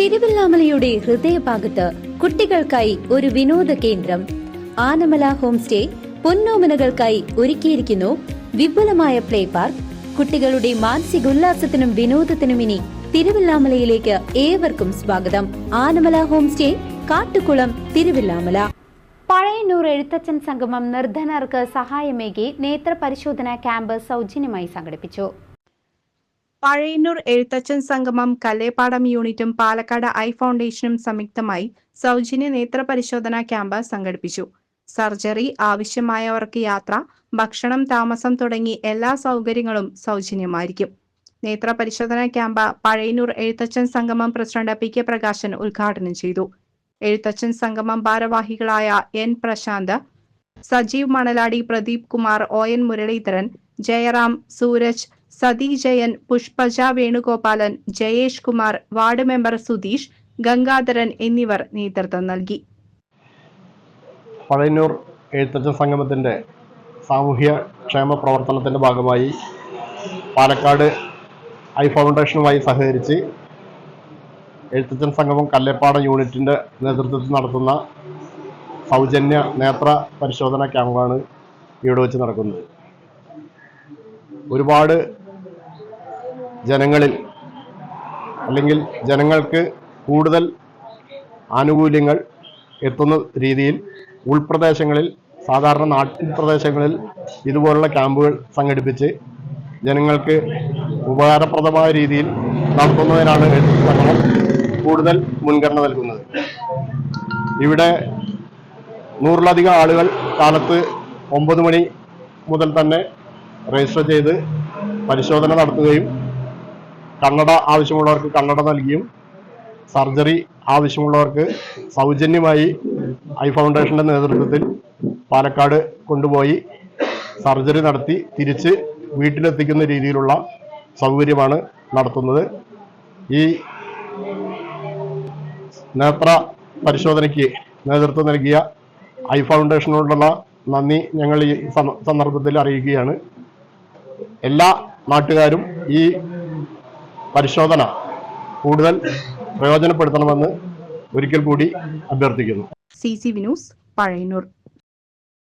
തിരുവല്ലാമലയുടെ ഹൃദയഭാഗത്ത് കുട്ടികൾക്കായി ഒരു വിനോദ കേന്ദ്രം ആനമല ഹോം സ്റ്റേ പൊന്നോമനകൾക്കായി ഒരുക്കിയിരിക്കുന്നു വിപുലമായ പ്ലേ പാർക്ക്. കുട്ടികളുടെ മാനസികോല്ലാസത്തിനും വിനോദത്തിനും ഇനി തിരുവല്ലാമലയിലേക്ക് ഏവർക്കും സ്വാഗതം. Anamala home stay, Kattukulam, Thiruvilwamala. പഴയന്നൂർ എഴുത്തച്ഛൻ സംഗമം നിർധനർക്ക് സഹായമേകി നേത്ര പരിശോധന ക്യാമ്പ് സൗജന്യമായി സംഘടിപ്പിച്ചു. പഴയന്നൂർ എഴുത്തച്ഛൻ സംഗമം കല്ലേപ്പാടം യൂണിറ്റും പാലക്കാട് ഐ ഫൗണ്ടേഷനും സംയുക്തമായി സൗജന്യ നേത്ര പരിശോധനാ ക്യാമ്പ് സംഘടിപ്പിച്ചു. സർജറി ആവശ്യമായവർക്ക് യാത്ര, ഭക്ഷണം, താമസം തുടങ്ങി എല്ലാ സൗകര്യങ്ങളും സൗജന്യമായിരിക്കും. നേത്ര പരിശോധനാ ക്യാമ്പ് പഴയന്നൂർ എഴുത്തച്ഛൻ സംഗമം പ്രസിഡന്റ് പി കെ പ്രകാശൻ ഉദ്ഘാടനം ചെയ്തു. എഴുത്തച്ഛൻ സംഗമം ഭാരവാഹികളായ N Prashanth, Sajeev Manaladi, Pradeep Kumar, O N Muraleedharan, Jayaram, Sooraj, Sathi Jayan, Pushpaja Venugopalan, Jayesh Kumar, ward member Sudheesh, Gangadharan എന്നിവർ നേതൃത്വം നൽകി. പഴയന്നൂർ എഴുത്തച്ഛൻ സംഗമത്തിൻ്റെ സാമൂഹ്യ ക്ഷേമ പ്രവർത്തനത്തിൻ്റെ ഭാഗമായി പാലക്കാട് ഐ ഫൗണ്ടേഷനുമായി സഹകരിച്ച് എഴുത്തച്ഛൻ സംഗമം കല്ലേപ്പാടം യൂണിറ്റിൻ്റെ നേതൃത്വത്തിൽ നടത്തുന്ന സൗജന്യ നേത്ര പരിശോധന ക്യാമ്പാണ് ഇവിടെ വെച്ച് നടക്കുന്നത്. ഒരുപാട് ജനങ്ങൾക്ക് കൂടുതൽ ആനുകൂല്യങ്ങൾ എത്തുന്ന രീതിയിൽ ഉൾപ്രദേശങ്ങളിൽ, സാധാരണ നാട്ടിൻ പ്രദേശങ്ങളിൽ ഇതുപോലുള്ള ക്യാമ്പുകൾ സംഘടിപ്പിച്ച് ജനങ്ങൾക്ക് ഉപകാരപ്രദമായ രീതിയിൽ നടത്തുന്നതിനാണ് സംഗമം കൂടുതൽ മുൻഗണന നൽകുന്നത്. ഇവിടെ 100-ലധികം ആളുകൾ കാലത്ത് 9 മണി മുതൽ തന്നെ രജിസ്റ്റർ ചെയ്ത് പരിശോധന നടത്തുകയും കണ്ണട ആവശ്യമുള്ളവർക്ക് കണ്ണട നൽകിയും സർജറി ആവശ്യമുള്ളവർക്ക് സൗജന്യമായി ഐ ഫൗണ്ടേഷൻ്റെ നേതൃത്വത്തിൽ പാലക്കാട് കൊണ്ടുപോയി സർജറി നടത്തി തിരിച്ച് വീട്ടിലെത്തിക്കുന്ന രീതിയിലുള്ള സൗകര്യമാണ് നടത്തുന്നത്. ഈ നേത്ര പരിശോധനയ്ക്ക് നേതൃത്വം നൽകിയ ഐ ഫൗണ്ടേഷനോടുള്ള നന്ദി ഞങ്ങൾ ഈ സന്ദർഭത്തിൽ അറിയിക്കുകയാണ്. എല്ലാ നാട്ടുകാരും ഈ പരിശോധന കൂടുതൽ പ്രയോജനപ്പെടുത്തണമെന്ന് ഒരിക്കൽ കൂടി അഭ്യർത്ഥിക്കുന്നു. CCV news, Pazhayannur.